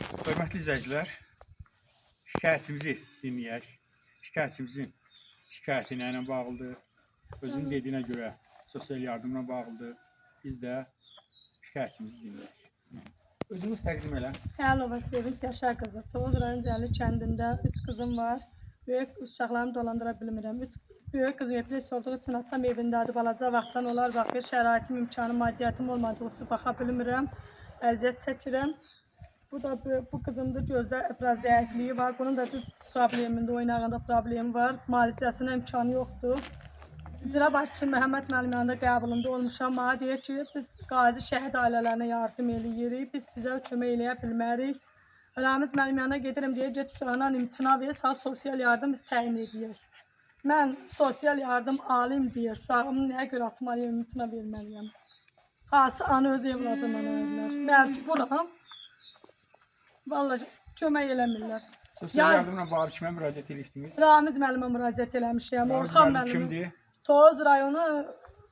Hörmətli izləyicilər, şikayətimizi dinləyək. Şikayətimizin şikayəti ilə bağlıdır. Özünün dediyinə görə sosial yardımla bağlıdır. Biz də şikayətimizi dinləyək. Özünüz təqdim elə. Əlova Sevinç Yaşar qızı. Tovuz rayon Cəlil kəndində 3 qızım var. Böyük uşaqlarımı dolandıra bilmirəm. Böyük qızım epilepsi olduğu üçün atam evindədir. Balaca vaxtdan onlar baxır. Şəraitim, imkanı, maddiyyatım olmadığı üçün baxa bilmirəm. Əziyyət çəkirəm. Bu qızımda gözdə biraz zəifliyi var. Bunun da düz problemində, oynağında problemi var. Müalicəsinə imkanı yoxdur. İcra başçı Məhəmməd müəllim yanında qəbulunda olmuşam. Mənə deyir ki, biz qazi şəhid ailələrinə yardım eləyirik. Biz sizə kömək eləyə bilmərik. Ramiz müəllim yanına gedirəm, deyir, get uşağına imtina ver, sağ sosial yardım biz təyin edəyik. Mən sosial yardım alayım deyə uşağımı nəyə görə atmalıyım, imtina verməliyəm. Hansı ana öz evladından öyrənlər. Məcburam. Vallahi kömək eləmirlər. Sosial yardımla bağlı kimə müraciət edirsiniz? Ramiz müəllimə müraciət eləmişəm. Orxan müəllim kimdir? Toz rayonu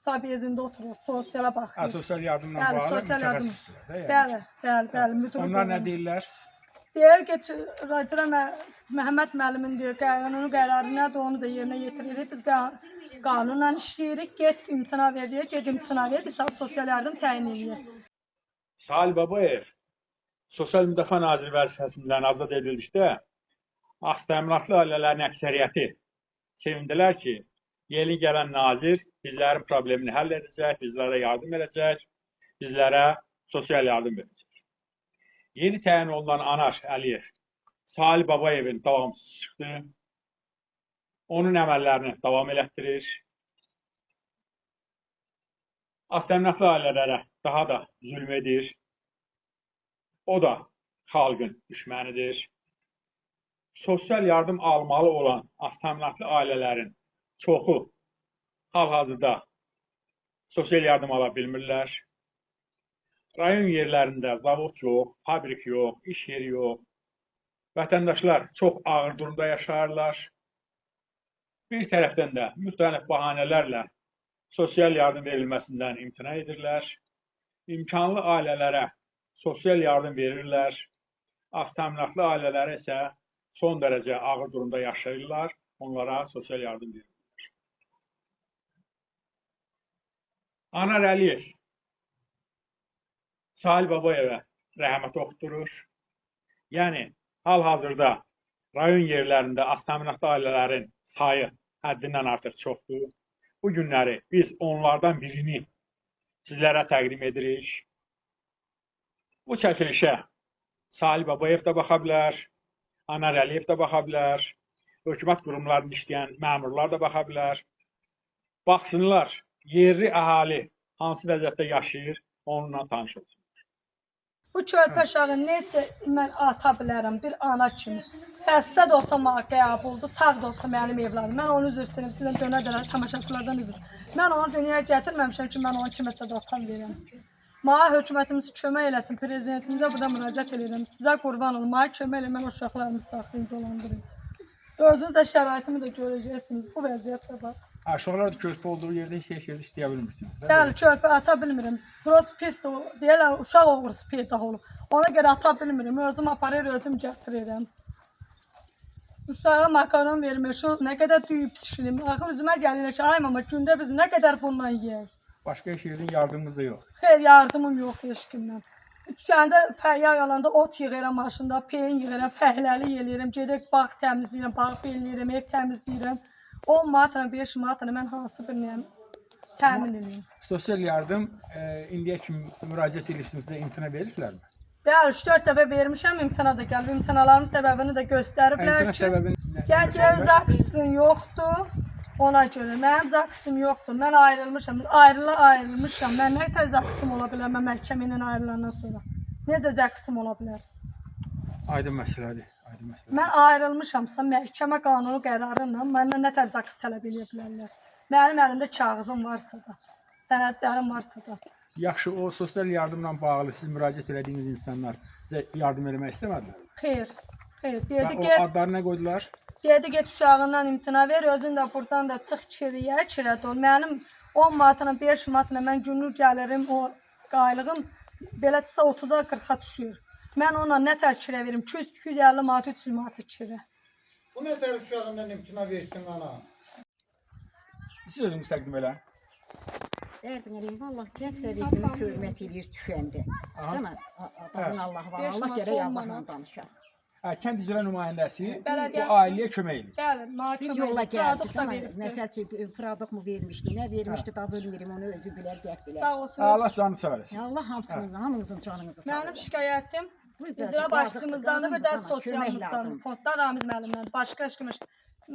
Sabiyezində oturur, sosiala baxır. Sosial yardımla bağlı mütəxəssisdirlər. Bəli, müdür. Onlar nə deyirlər? Deyir ki, Racira Məhəmməd müəllimin deyir, qanunun qərarı nədir, onu da yerinə yetiririk. Biz qanunla işləyirik, get imtina ver deyir, get imtina ver, biz sosial yardım təyin edirik. Salih Babayev Sosial Müdafiə Naziri vəzifəsindən azad edildikdə aztəminatlı ailələrin əksəriyyəti sevindilər ki, yeni gələn nazir bizlərin problemini həll edəcək, bizlərə yardım edəcək, bizlərə sosial yardım edəcək. Yeni təyin olunan Anar Əliyev Salih Babayevin davamsız çıxdı. Onun əməllərini davam elətdirir. Aztəminatlı ailələrə daha da zülm edir. O da xalqın düşmənidir. Sosial yardım almalı olan aztəminatlı ailələrin çoxu hal-hazırda sosial yardım ala bilmirlər. Rayon yerlərində zavod yox, fabrik yox, iş yeri yox. Vətəndaşlar çox ağır durumda yaşarlar. Bir tərəfdən də müxtəlif bahanələrlə sosial yardım verilməsindən imtina edirlər. İmkanlı ailələrə sosial yardım verirlər. Aztəminatlı ailələrə isə son dərəcə ağır durumda yaşayırlar. Onlara sosial yardım verirlər. Anar Əliyev Salih Babayevə rəhmət oxudurur. Yəni, hal-hazırda rayon yerlərində aztəminatlı ailələrin sayı həddindən artıq çoxdur. Bu günləri biz onlardan birini sizlərə təqdim edirik. Bu çəkilişə Salih Babayev də baxa bilər, Anar Əliyev də baxa bilər, hökumət qurumlarında işləyən məmurlar da baxa bilər. Baxsınlar, yerli əhali hansı vəziyyətdə yaşayır, onunla tanış olsun. Bu körpə uşağı necə mən ata bilərəm bir ana kimi. Xəstə də olsa mənə qəbuldur, sağ da olsa mənim evladım. Mən onu üzr istəyirəm, sizdən dönə-dönə tamaşaçılardan üzr. Mən onu dünyaya gətirməmişəm ki, mən onu kiməsə də atam verəm. Mənə hökumətimiz kömək eləsin, prezidentimizə burada müraciət edirəm. Sizə qurban olun, mənə kömək eləyin, mən o uşaqlarımı saxlayın, dolandırın. Özünüz də şəraitimi də görəcəksiniz, bu vəziyyətdə bax. Uşaqlar da körpə olduğu yerdə heç yerdə işləyə bilmirsiniz. Bəli, körpə ata bilmirəm. Burası pisdir, deyirlər, uşaq oğrusu peyda olub. Ona görə ata bilmirəm, özüm aparır, özüm gətirirəm. Uşağa makaron vermir, şu nə qədər düyüb pişirim. Axı üzümə gəlirlər ki, ay mama, gündə biz nə qədər bundan yeyək. Başqa heç yerdən yardımımız da yox. Xeyr, yardımım yoxdur heç kimdən. Düşəndə fəyyar alanda ot yığıram maşında, peyin yığıram, fəhləli yeləyirəm, gedək bağ təmizləyirəm, bağ beləyirəm, ev təmizləyirəm. 10 manatla, 5 manatla mən hansı birini təmin edeyim. Sosial yardım indiyə kimi müraciət edirsinizsə imtina verirlərmi? Bəli, 3-4 dəfə vermişəm, imtina da gəlib. İmtinaların səbəbini də göstəriblər İmtina ki, səbəbini gətir zaksin yoxdur, ona görə. Mənim zaksim yoxdur, mən ayrılmışam, ayrılmışam. Mən nə qədər zaksim ola bilər, mən məhkəmə ilə ayrılandan sonra? Necə zaksim ola bilər? Aydın məsələdir. Mən ayrılmışamsa, məhkəmə qanunu qərarıyla məndən nə tər zaks tələb edə bilərlər? Mənim əlimdə kağızım varsa da, sənədlərim varsa da. Yaxşı, o sosial yardımla bağlı siz müraciət etdiyiniz insanlar sizə yardım etmək istəmədilər? Xeyr, xeyr. O adları nə qoydular? Dedi, get uşağından imtina ver, özün də buradan da çıx kiriyə, kirət ol. Mənim 10 manatla, 5 manatla mən günlük gəlirim, o qaylığım belədirsə 30-a 40-a düşür. Mən ona nə tər kirə verim? 200-250 manat, 300 manat kirə. Bu ne tər uşağından imtina versin ana? Siz özünüz təqdim elə. Derdim eləyim, vallah kənd səviyyətimiz hörmət eləyir düşəndə. Aha. Değil mi? Adamın Allah var, Beş Allah manat, gərək 10 Allahla manat. danışar. Kənd icra nümayəndəsi Bələdiyyə- bu ailəyə kömək edir. Bəli, mənə Bir kömək yola edir. gəldik, Produkt da amma veribdir. məsəl üçün produkt mu vermişdi, nə vermişdi, daha bilmirim, onu özü bilər, qət bilər. Sağ olsun. Allah canı sağ eləsin. Allah hamınızın canınızı sağ Mənim olsun. şikayətim Buyur, icra bəli, başçımızdan da bir də tamam, kömək sosialımızdan, lazım. fonddan Ramiz müəllimdən, başqa heç kim.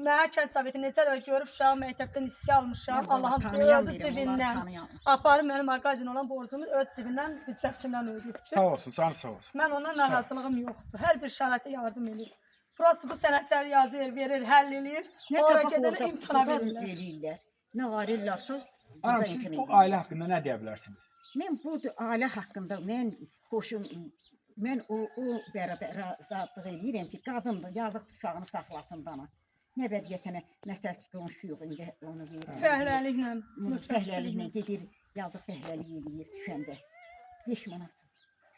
Mən kənd soveti necə dəfə görüb uşağı məktəbdən hissə almışam. Mən Allahım tanıyan özü deyirəm, onları cibindən. tanıyan. Aparıb mənim mağazin olan borcumu öz cibindən, büdcəsindən ödəyib ki. Sağ olsun, canı sağ olsun. Mən ona narazılığım yoxdur. Hər bir şəraitə yardım edir. Prosto bu sənədləri yazır, verir, həll eləyir. Ora gedəndə imtina verirlər. verirlər. Nə varırlarsa, Anam, burada siz imtina bu verirlər. ailə haqqında nə deyə bilərsiniz? Mən bu ailə haqqında mən qoşum, mən o bərabər razılıq eləyirəm ki, qadındır, yazıq uşağını saxlasın bana. Nə vəziyyətənə məsəl qonşuyuq indi onu verir. Fəhləliklə, Fəhləliklə gedir, yazıq fəhləlik eləyir düşəndə. 5 manat.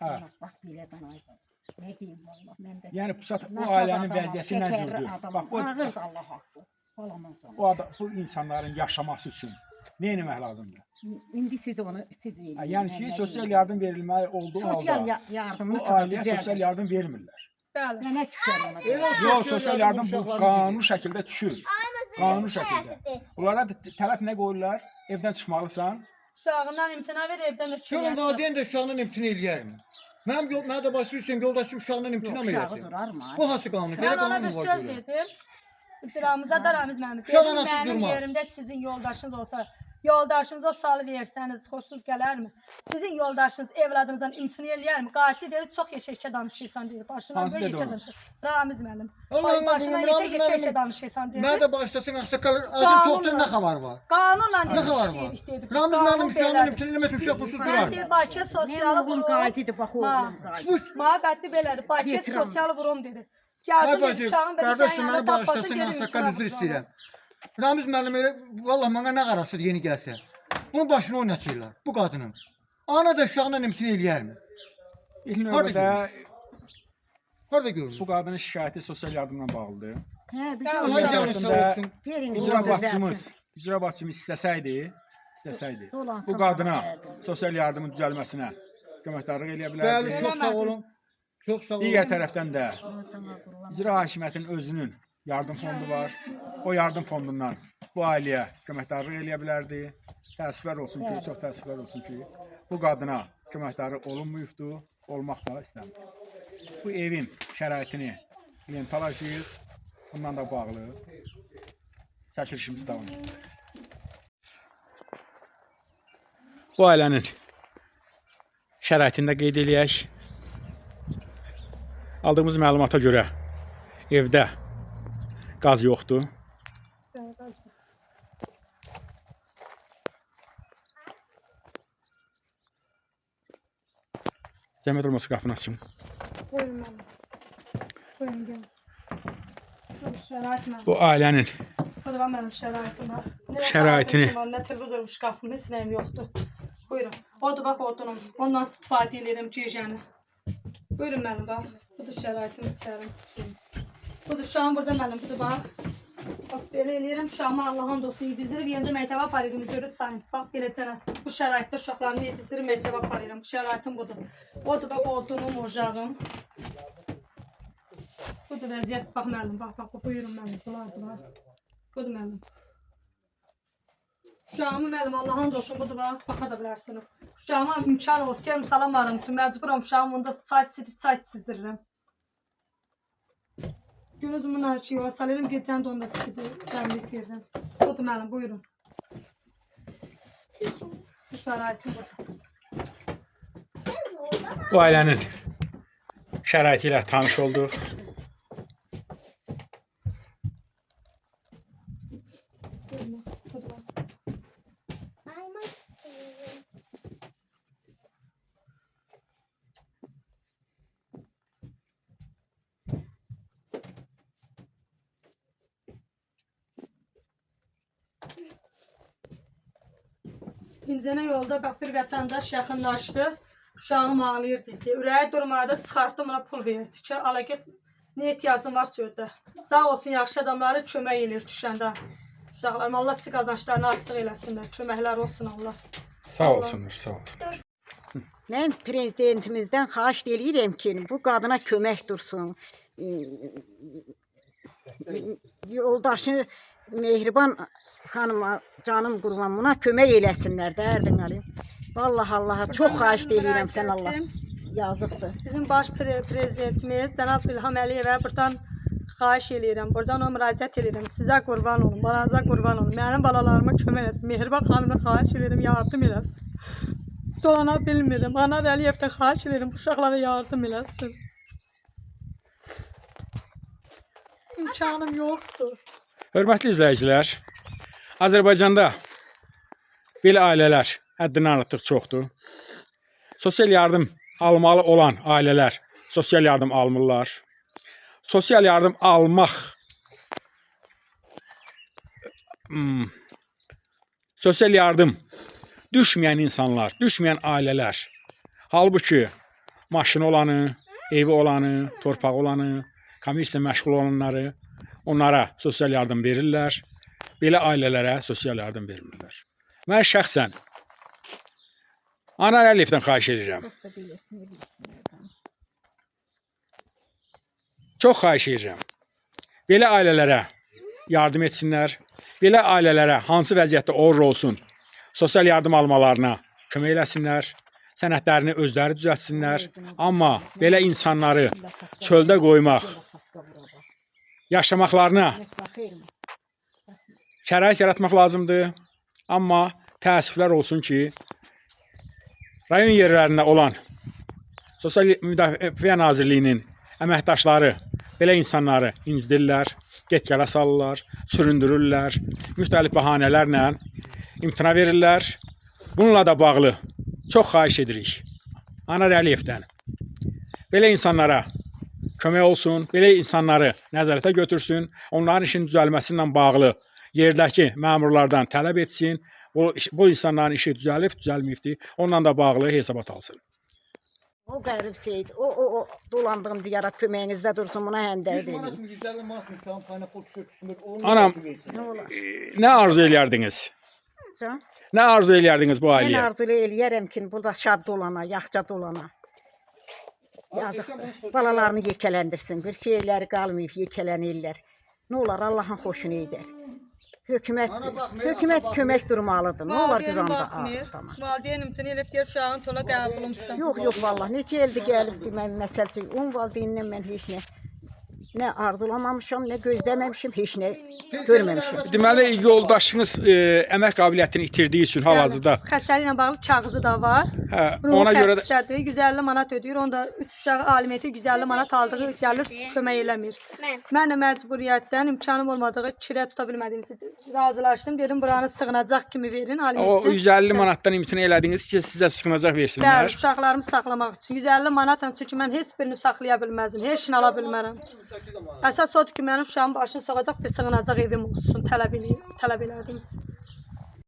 Hə. Manat bax belə danay. Nə deyim vallah mən də. Yəni bu Nasıl ailənin adamam, vəziyyəti nə şəkərli cürdür? adamam, Bax ağır Allah haqqı. Balamın canı. bu insanların yaşaması üçün nə etmək lazımdır? İndi siz onu siz eləyin. Yəni mən ki, nə sosial deyim. yardım verilməli olduğu Sosial halda yardımı bu ailəyə sosial yardım vermirlər. Bəli. Mənə düşər ona. Yox, sosial yardım bu qanuni şəkildə düşür. Qanuni şəkildə. Onlara tələb nə qoyurlar? Evdən çıxmalısan. Uşağından imtina ver, evdən Şunun ötürür. valideyn de uşağından imtina eləyərmi? Mənim də başlayırsan yoldaşım uşağından imtina mı Uşağı eləsin? durar mı? Bu hansı qanun? Mən Belə ona qanun bir mu var söz görürəm? dedim. İftiramıza da Ramiz müəllim. Uşaq Dedim, anası mənim durma. yerimdə sizin yoldaşınız olsa, yoldaşınıza o sualı versəniz, xoşunuz gələrmi? Sizin yoldaşınız evladınızdan imtina eləyərmi? Qatil dedi, çox yekə danışırsan dedi. Başından Hansı böyle dedi yekə onu? danışır. Ramiz müəllim. Allah'ın Başından qanunu, Ramiz yekə müəllim. danışırsan dedi. Mən də başlasın ağsaqqal acı Qanunla. toxtan nə xəbər var? Qanunla Nə xəbər var? dedik dedi. Ramiz müəllim uşağından imtina eləmək uşaq pulsuz Mən durar. deyir, Bakıya sosialı Mənim oğlum vurum. qazidir, bax oğlum qazi. Bu Məbədli belədir. Bakıya Yetiram. sosialı vurum dedi. Ay Gəlsin bacı, dedi, uşağın belə qardaş sən da yanına məni tapasın, bağışlasın, gedin ağsaqqal imtina üzr vurun. istəyirəm. Ramiz müəllim elə, vallah mənə nə qarasıdır yeni gəlsə. Bunun başını oynatırlar, bu qadının. Ana da uşağından imtina eləyərmi? İlk Harda növbədə Harada görünür? bu qadının şikayəti sosial yardımla bağlıdır. Hə, bir Hə, də Allah uşaq- canı sağ olsun. verin. İcra quldur başçımız, versin. icra başçımız istəsəydi, Dolansın bu qadına bana verdim. sosial yardımın düzəlməsinə köməkdarlıq eləyə Bəli, bilərdi. çox sağ olun. Çox sağ olun. Digər tərəfdən də Ona cana qurulan. icra hakimiyyətinin özünün yardım fondu var. O yardım fondundan bu ailəyə köməkdarlıq eləyə bilərdi. Təəssüflər olsun ki, çox təəssüflər olsun ki, bu qadına köməkdarı olunmuyubdur, olmaq da istəmir. Bu evin şəraitini lentalaşıyıq. Bundan da bağlı çəkilişimiz davam edir. Bu ailənin şəraitini də qeyd eləyək. Aldığımız məlumata görə evdə qaz yoxdur. Zəhmət olmasa qapını açım. Buyurun müəllim. Buyurun gəlin. Bu şərait mənim. Bu ailənin Bu da mənim şəraitim var. Nə Şəraitini. şəraitim var, nə televizor şkafım, heç nəyim yoxdur. Buyurun. O da bax odunum. Ondan istifadə edirəm gecəni. Buyurun mənim bax. Bu da şəraitim içərim. Bu da uşağım burada mənim. Bu da bax. Bax belə eləyirəm uşağımı Allahın dostu yedizdirib yenicə məktəbə aparıram. Görür sayın. Bax belə sənə. Bu şəraitdə uşaqlarımı yedizdirib məktəbə aparıram. Bu şəraitim budur. O da bax odunum, ocağım. Bu da vəziyyət. Bax müəllim, bax, buyurun müəllim. Bunlardır bax. Budur müəllim. Uşağımı müəllim Allahın dostu budur bax. Baxa da bilərsiniz. Uşağıma imkan olub ki, salamlarım üçün məcburam uşağım onda çay sizdirirəm. Günüz bunlar ki, yox, salıram gecəni də onda sizi dəmlik verirəm. Budur müəllim, buyurun. Bu şəraitim budur. bu ailənin şəraiti ilə tanış olduq. Buyurun, budur bax. İncənə yolda bax bir vətəndaş yaxınlaşdı. Uşağım ağlayırdı ki, ürəyi durmadı, çıxartdım ona pul verdi ki, ala get, nə ehtiyacın var söylə. Sağ olsun, yaxşı adamları kömək edir düşəndə. Uşaqlarım, Allah sizi qazançlarını artıq eləsinlər, köməklər olsun Allah. Sağ olsunlar, sağ olsun. Mən prezidentimizdən xahiş edirəm ki, bu qadına kömək dursun. Yoldaşı Mehriban xanıma, canım qurban, buna kömək eləsinlər, dərdin alayım. Vallahi Allaha çox xahiş edirəm sən Allah. Yazıqdır. Bizim baş prezidentimiz Cənab İlham Əliyevə buradan xahiş edirəm, buradan ona müraciət edirəm. Sizə qurban olun, balanıza qurban olun. Mənim balalarıma kömək eləsin. Mehriban xanımına xahiş edirəm, yardım eləsin. Dolana bilmirəm. Anar Əliyevdən xahiş edirəm, uşaqlara yardım eləsin. İmkanım yoxdur. Hörmətli izləyicilər, Azərbaycanda belə ailələr həddindən artıq çoxdur. Sosial yardım almalı olan ailələr sosial yardım almırlar. Sosial yardım almaq sosial yardım düşməyən insanlar, düşməyən ailələr. Halbuki maşını olanı, evi olanı, torpağı olanı, kommersiya məşğul olanları onlara sosial yardım verirlər. Belə ailələrə sosial yardım vermirlər. Mən şəxsən Anar Əliyevdən xahiş edirəm. Çox xahiş edirəm. Belə ailələrə yardım etsinlər. Belə ailələrə hansı vəziyyətdə olur olsun, sosial yardım almalarına kömək eləsinlər. Sənədlərini özləri düzəltsinlər. Amma belə insanları çöldə qoymaq, yaşamaqlarına şərait yaratmaq lazımdır. Amma təəssüflər olsun ki, rayon yerlərində olan Sosial Müdafiə Nazirliyinin əməkdaşları belə insanları incidirlər, get-gələ salırlar, süründürürlər, müxtəlif bəhanələrlə imtina verirlər. Bununla da bağlı çox xahiş edirik Anar Əliyevdən. Belə insanlara kömək olsun, belə insanları nəzarətə götürsün, onların işin düzəlməsi ilə bağlı yerdəki məmurlardan tələb etsin. Bu insanların işi düzəlib, düzəlməyibdir. Onunla da bağlı hesabat alsın. O qərib şeydir. O dolandığım diyara köməyinizdə dursun, buna həmdərd 100 manat edin. 150 manat uşağın payına pul düşür. Anam, Nə olar? nə arzu eləyərdiniz? Can? Nə arzu eləyərdiniz bu Mən ailəyə? arzu eləyərəm ki, burada şad dolana, yaxça dolana. Yazıqdır. Balalarını yekələndirsin. Bir şeyləri qalmayıb yekələnirlər. Nə olar, Allahın xoşunu edər. Hökumət kömək durmalıdır. Nə olar güvanda adama. Valideyn imtina elib deyir, uşağın tola qəbulumsun. Yox, vallahi. Neçə ildir gəlibdi mən məsəl üçün. 10 valideynindən mən heç nə arzulamamışam, nə gözləməmişim, heç nə görməmişim. Deməli, yoldaşınız əmək qabiliyyətini itirdiyi üçün hal-hazırda. Xəstəliklə bağlı kağızı da var. Hə, ona görə də xəstədir, 150 manat ödəyir. Onda 3 uşağı alimenti 150 manat aldığı gəlir, kömək eləmir. Mən də məcburiyyətdən imkanım olmadığı kirə tuta bilmədiyim üçün razılaşdım. Dedim, buranı sığınacaq kimi verin o alimenti. 150 manatdan imtina elədiniz ki, sizə sıxınacaq versinlər. Bəli, uşaqlarımı saxlamaq üçün 150 manatla, çünki mən heç birini saxlaya bilməzdim. Heç nə ala bilmərəm. Əsas odur ki, mənim uşağımın başını soğacaq bir sığınacaq evim olsun, tələb elədim.